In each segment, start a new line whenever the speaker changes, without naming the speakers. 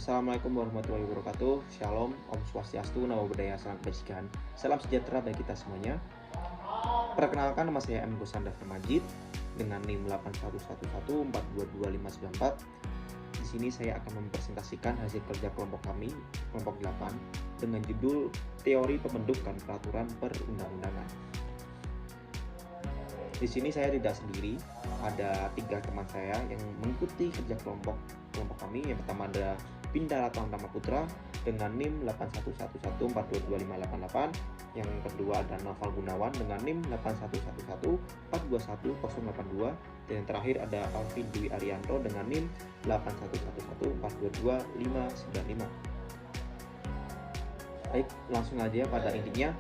Assalamualaikum warahmatullahi wabarakatuh. Shalom, Om Swastiastu, Namo Buddhaya, Salam Kebajikan. Salam sejahtera bagi kita semuanya. Perkenalkan, nama saya M. Gusanda Majid dengan NIM 8111422594. Di sini saya akan mempresentasikan hasil kerja kelompok kami, kelompok 8, dengan judul Teori Pembentukan Peraturan Perundang-undangan. Di sini saya tidak sendiri, ada 3 teman saya yang mengikuti kerja kelompok kami. Yang pertama ada Pindala Tama Putra dengan NIM 8111422588. Yang kedua ada Noval Gunawan dengan NIM 8111421082. Dan yang terakhir ada Alvin Dwi Arianto dengan NIM 8111422595. Baik, langsung aja pada intinya.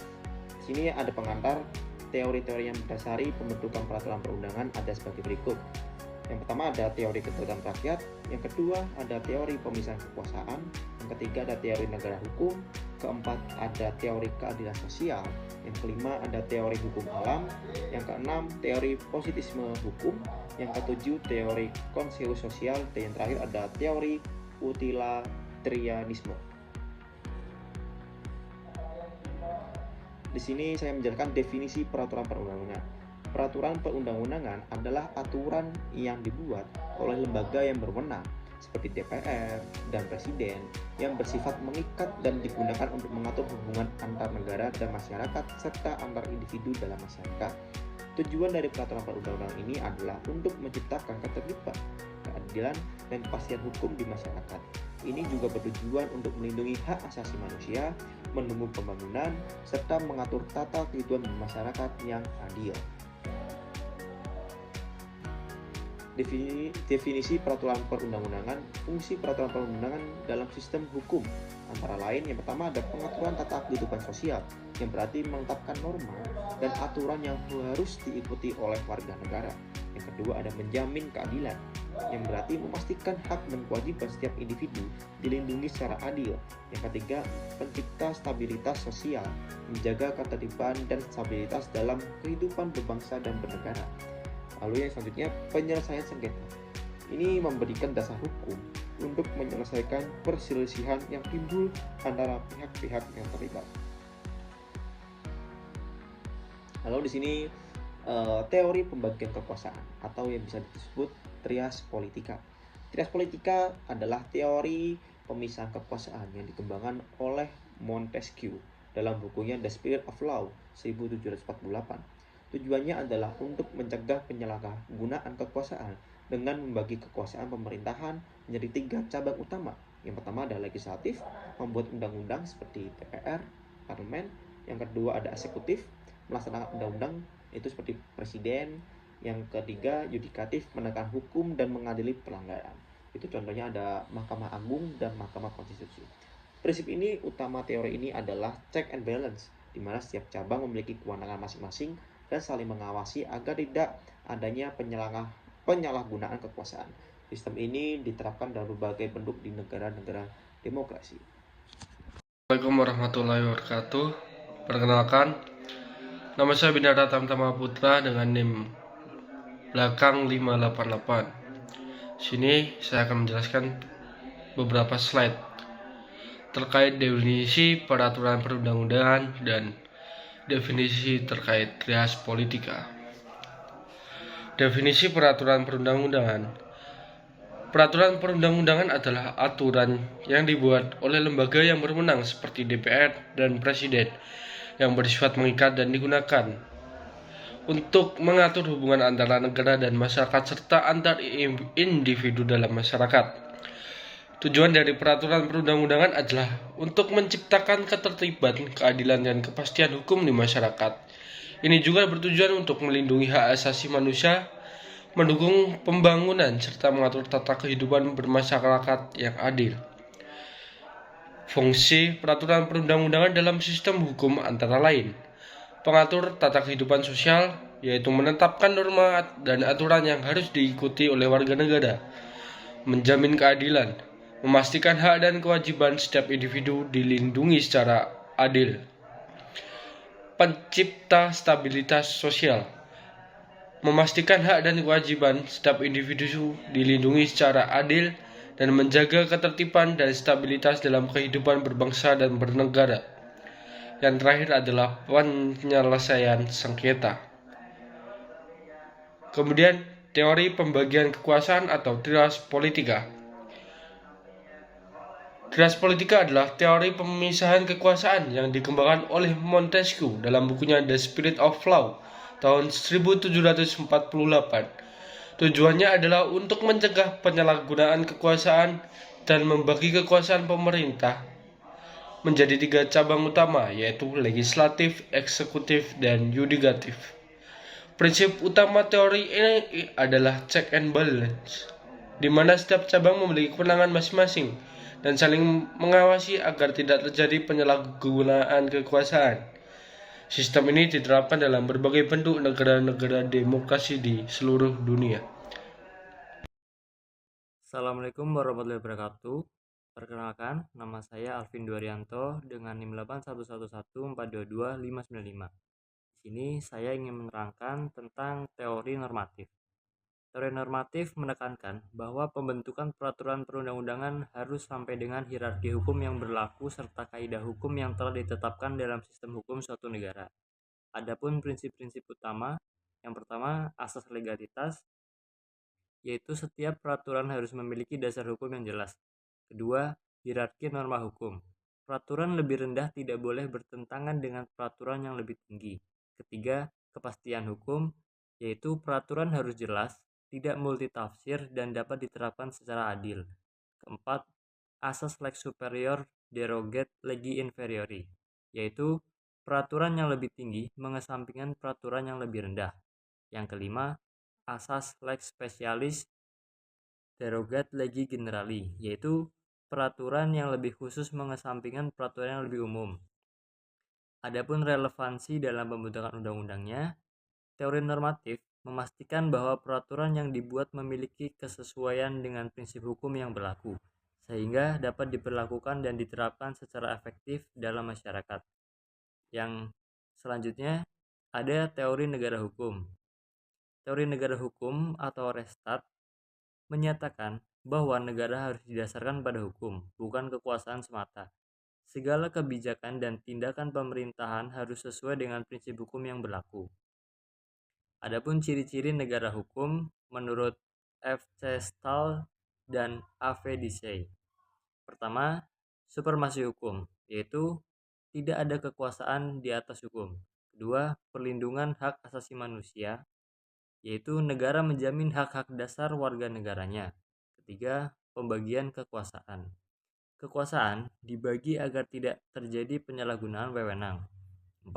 Sini ada pengantar. Teori-teori yang mendasari pembentukan peraturan perundangan ada sebagai berikut. Yang pertama ada teori kedaulatan rakyat, yang kedua ada teori pemisahan kekuasaan, yang ketiga ada teori negara hukum, keempat ada teori keadilan sosial, yang kelima ada teori hukum alam, yang keenam teori positisme hukum, yang ketujuh teori konsensus sosial, dan yang terakhir ada teori utilitarianisme. Di sini saya menjelaskan definisi peraturan perundang-undangan. Peraturan perundang-undangan adalah aturan yang dibuat oleh lembaga yang berwenang seperti DPR dan Presiden yang bersifat mengikat dan digunakan untuk mengatur hubungan antar negara dan masyarakat serta antar individu dalam masyarakat. Tujuan dari peraturan perundang-undangan ini adalah untuk menciptakan ketertiban, keadilan, dan kepastian hukum di masyarakat. Ini juga bertujuan untuk melindungi hak asasi manusia, mendukung pembangunan, serta mengatur tata kehidupan masyarakat yang adil. Definisi peraturan perundang-undangan. Fungsi peraturan perundang-undangan dalam sistem hukum antara lain, yang pertama ada pengaturan tata kehidupan sosial, yang berarti menetapkan norma dan aturan yang harus diikuti oleh warga negara. Yang kedua ada menjamin keadilan, yang berarti memastikan hak dan kewajiban setiap individu dilindungi secara adil. Yang ketiga, pencipta stabilitas sosial, menjaga ketertiban dan stabilitas dalam kehidupan berbangsa dan bernegara. Lalu yang selanjutnya, penyelesaian sengketa. Ini memberikan dasar hukum untuk menyelesaikan perselisihan yang timbul antara pihak-pihak yang terlibat. Lalu di sini teori pembagian kekuasaan atau yang bisa disebut trias politika. Trias politika adalah teori pemisahan kekuasaan yang dikembangkan oleh Montesquieu dalam bukunya The Spirit of Law 1748. Tujuannya adalah untuk mencegah penyalahgunaan kekuasaan dengan membagi kekuasaan pemerintahan menjadi 3 cabang utama. Yang pertama adalah legislatif, membuat undang-undang seperti DPR, parlemen. Yang kedua ada eksekutif, melaksanakan undang-undang itu seperti presiden. Yang ketiga yudikatif, menegakkan hukum dan mengadili pelanggaran. Itu contohnya ada Mahkamah Agung dan Mahkamah Konstitusi. Prinsip ini, utama teori ini adalah check and balance, di mana setiap cabang memiliki kewenangan masing-masing dan saling mengawasi agar tidak adanya penyalahgunaan kekuasaan. Sistem ini diterapkan dalam berbagai bentuk di negara-negara demokrasi.
Assalamualaikum warahmatullahi wabarakatuh. Perkenalkan, nama saya Pindala Tama Putra dengan NIM belakang 588. Sini saya akan menjelaskan beberapa slide terkait definisi peraturan perundang-undangan dan definisi terkait trias politika. Definisi peraturan perundang-undangan. Peraturan perundang-undangan adalah aturan yang dibuat oleh lembaga yang berwenang seperti DPR dan Presiden yang bersifat mengikat dan digunakan untuk mengatur hubungan antara negara dan masyarakat serta antar individu dalam masyarakat. Tujuan dari peraturan perundang-undangan adalah untuk menciptakan ketertiban, keadilan, dan kepastian hukum di masyarakat. Ini juga bertujuan untuk melindungi hak asasi manusia, mendukung pembangunan, serta mengatur tata kehidupan bermasyarakat yang adil. Fungsi peraturan perundang-undangan dalam sistem hukum antara lain pengatur tata kehidupan sosial, yaitu menetapkan norma dan aturan yang harus diikuti oleh warga negara, menjamin keadilan, memastikan hak dan kewajiban setiap individu dilindungi secara adil, pencipta stabilitas sosial, memastikan hak dan kewajiban setiap individu dilindungi secara adil dan menjaga ketertiban dan stabilitas dalam kehidupan berbangsa dan bernegara. Yang terakhir adalah penyelesaian sengketa. Kemudian, teori pembagian kekuasaan atau trias politika. Trias politika adalah teori pemisahan kekuasaan yang dikembangkan oleh Montesquieu dalam bukunya The Spirit of Law tahun 1748. Tujuannya adalah untuk mencegah penyalahgunaan kekuasaan dan membagi kekuasaan pemerintah menjadi 3 cabang utama, yaitu legislatif, eksekutif, dan yudikatif. Prinsip utama teori ini adalah check and balance, di mana setiap cabang memiliki kewenangan masing-masing dan saling mengawasi agar tidak terjadi penyalahgunaan kekuasaan. Sistem ini diterapkan dalam berbagai bentuk negara-negara demokrasi di seluruh dunia.
Assalamualaikum warahmatullahi wabarakatuh. Perkenalkan, nama saya Alvin Duarianto dengan NIM 811142255. Di sini saya ingin menerangkan tentang teori normatif. Teori normatif menekankan bahwa pembentukan peraturan perundang-undangan harus sampai dengan hierarki hukum yang berlaku serta kaidah hukum yang telah ditetapkan dalam sistem hukum suatu negara. Adapun prinsip-prinsip utama, yang pertama asas legalitas, yaitu setiap peraturan harus memiliki dasar hukum yang jelas. Kedua, hierarki norma hukum. Peraturan lebih rendah tidak boleh bertentangan dengan peraturan yang lebih tinggi. Ketiga, kepastian hukum, yaitu peraturan harus jelas, tidak multitafsir, dan dapat diterapkan secara adil. Keempat, asas lex superior derogat legi inferiori, yaitu peraturan yang lebih tinggi mengesampingkan peraturan yang lebih rendah. Yang kelima, asas lex specialis derogat legi generali, yaitu peraturan yang lebih khusus mengesampingkan peraturan yang lebih umum. Adapun relevansi dalam pembentukan undang-undangnya, teori normatif memastikan bahwa peraturan yang dibuat memiliki kesesuaian dengan prinsip hukum yang berlaku, sehingga dapat diberlakukan dan diterapkan secara efektif dalam masyarakat. Yang selanjutnya ada teori negara hukum. Teori negara hukum atau Restat menyatakan bahwa negara harus didasarkan pada hukum, bukan kekuasaan semata. Segala kebijakan dan tindakan pemerintahan harus sesuai dengan prinsip hukum yang berlaku. Adapun ciri-ciri negara hukum menurut F. C. Stahl dan A. V. Dicey. Pertama, supremasi hukum, yaitu tidak ada kekuasaan di atas hukum. Kedua, perlindungan hak asasi manusia, yaitu negara menjamin hak-hak dasar warga negaranya. Ketiga, pembagian kekuasaan. Kekuasaan dibagi agar tidak terjadi penyalahgunaan wewenang. 4.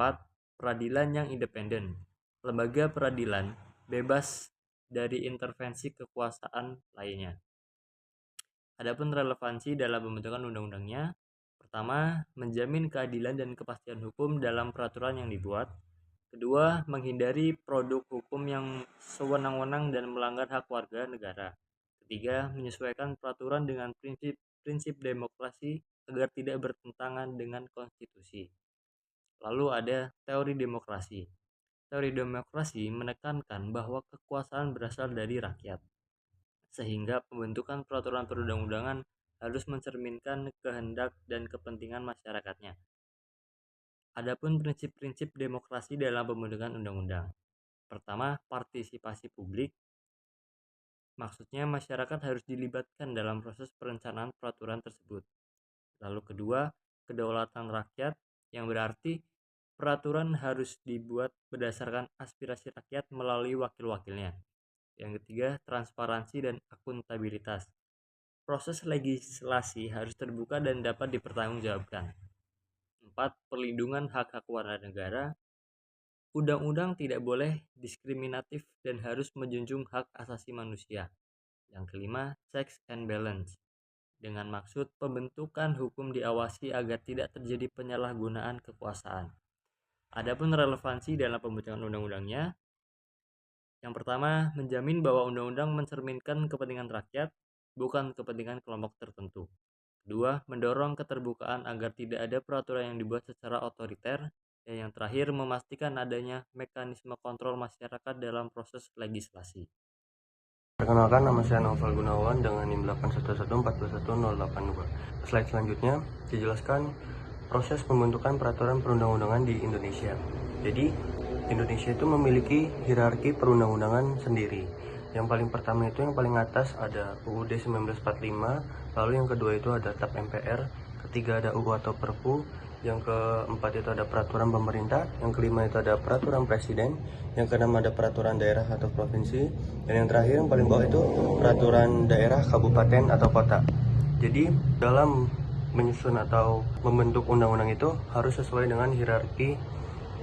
Peradilan yang independen. Lembaga peradilan bebas dari intervensi kekuasaan lainnya. Adapun relevansi dalam pembentukan undang-undangnya, pertama, menjamin keadilan dan kepastian hukum dalam peraturan yang dibuat. Kedua, menghindari produk hukum yang sewenang-wenang dan melanggar hak warga negara. Ketiga, menyesuaikan peraturan dengan prinsip demokrasi agar tidak bertentangan dengan konstitusi. Lalu ada teori demokrasi. Teori demokrasi menekankan bahwa kekuasaan berasal dari rakyat, sehingga pembentukan peraturan perundang-undangan harus mencerminkan kehendak dan kepentingan masyarakatnya. Adapun prinsip-prinsip demokrasi dalam pembentukan undang-undang. Pertama, partisipasi publik. Maksudnya masyarakat harus dilibatkan dalam proses perencanaan peraturan tersebut. Lalu kedua, kedaulatan rakyat, yang berarti peraturan harus dibuat berdasarkan aspirasi rakyat melalui wakil-wakilnya. Yang ketiga, transparansi dan akuntabilitas. Proses legislasi harus terbuka dan dapat dipertanggungjawabkan. 4. Perlindungan hak-hak warga negara. Undang-undang tidak boleh diskriminatif dan harus menjunjung hak asasi manusia. Yang kelima, checks and balance. Dengan maksud pembentukan hukum diawasi agar tidak terjadi penyalahgunaan kekuasaan. Adapun relevansi dalam pembentukan undang-undangnya, yang pertama, menjamin bahwa undang-undang mencerminkan kepentingan rakyat, bukan kepentingan kelompok tertentu. Kedua, mendorong keterbukaan agar tidak ada peraturan yang dibuat secara otoriter. Dan yang terakhir, memastikan adanya mekanisme kontrol masyarakat dalam proses legislasi.
Perkenalkan, nama saya Novel Gunawan dengan NIM 811141082. Slide selanjutnya dijelaskan proses pembentukan peraturan perundang-undangan di Indonesia. Jadi, Indonesia itu memiliki hierarki perundang-undangan sendiri. Yang paling pertama itu yang paling atas ada UUD 1945, lalu yang kedua itu ada TAP MPR, ketiga ada UU atau Perpu, yang keempat itu ada peraturan pemerintah, yang kelima itu ada peraturan presiden, yang keenam ada peraturan daerah atau provinsi, dan yang terakhir yang paling bawah itu peraturan daerah, kabupaten atau kota. Jadi dalam menyusun atau membentuk undang-undang itu harus sesuai dengan hierarki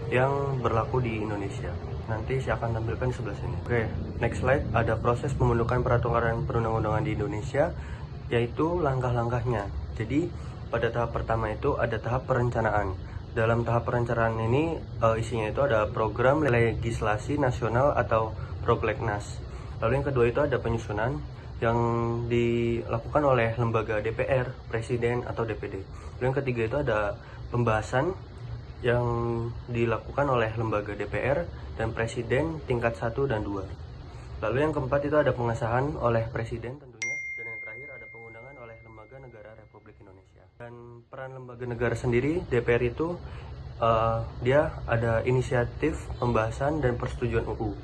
yang berlaku di Indonesia. Nanti saya akan tampilkan di sebelah sini. Oke, next slide. Ada proses pembentukan peraturan perundang-undangan di Indonesia, yaitu langkah-langkahnya. Jadi pada tahap pertama itu ada tahap perencanaan. Dalam tahap perencanaan ini isinya itu ada program legislasi nasional atau Prolegnas. Lalu yang kedua itu ada penyusunan yang dilakukan oleh lembaga DPR, Presiden atau DPD. Lalu yang ketiga itu ada pembahasan yang dilakukan oleh lembaga DPR dan Presiden tingkat 1 dan 2. Lalu yang keempat itu ada pengesahan oleh Presiden tentunya, dan yang terakhir ada pengundangan oleh lembaga negara Republik Indonesia. Dan peran lembaga negara sendiri, DPR itu dia ada inisiatif pembahasan dan persetujuan UU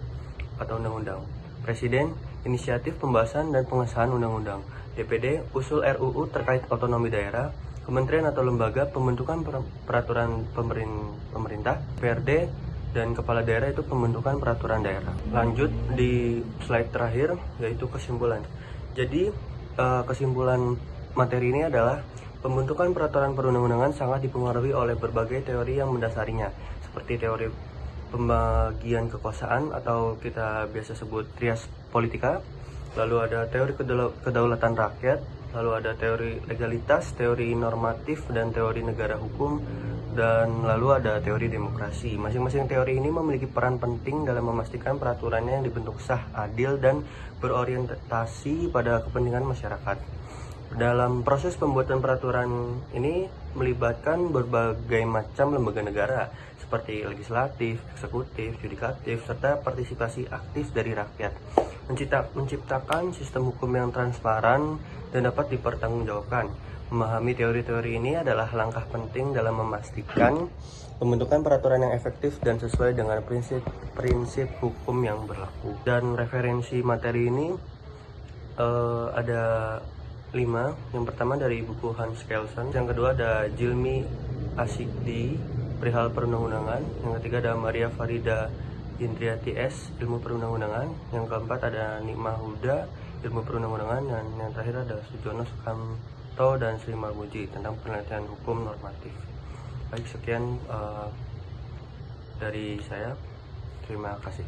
atau undang-undang. Presiden inisiatif pembahasan dan pengesahan undang-undang. DPD usul RUU terkait otonomi daerah. Kementerian atau lembaga pembentukan peraturan pemerintah, PRD, dan kepala daerah itu pembentukan peraturan daerah. Lanjut di slide terakhir, yaitu kesimpulan. Jadi kesimpulan materi ini adalah pembentukan peraturan perundang-undangan sangat dipengaruhi oleh berbagai teori yang mendasarinya, seperti teori pembagian kekuasaan atau kita biasa sebut trias politika, lalu ada teori kedaulatan rakyat, lalu ada teori legalitas, teori normatif, dan teori negara hukum, dan lalu ada teori demokrasi. Masing-masing teori ini memiliki peran penting dalam memastikan peraturannya yang dibentuk sah, adil, dan berorientasi pada kepentingan masyarakat. Dalam proses pembuatan peraturan ini melibatkan berbagai macam lembaga negara seperti legislatif, eksekutif, yudikatif, serta partisipasi aktif dari rakyat. Menciptakan sistem hukum yang transparan dan dapat dipertanggungjawabkan. Memahami teori-teori ini adalah langkah penting dalam memastikan pembentukan peraturan yang efektif dan sesuai dengan prinsip hukum yang berlaku. Dan referensi materi ini ada 5. Yang pertama dari buku Hans Kelsen, yang kedua ada Jilmi Asikdi, perihal perundang-undangan, yang ketiga ada Maria Farida Indriati S, ilmu perundang-undangan, yang keempat ada Nikmah Huda, ilmu perundang-undangan, dan yang terakhir ada Sujono Sukamto dan Sri Marmuji tentang penelitian hukum normatif. Baik, sekian dari saya. Terima kasih.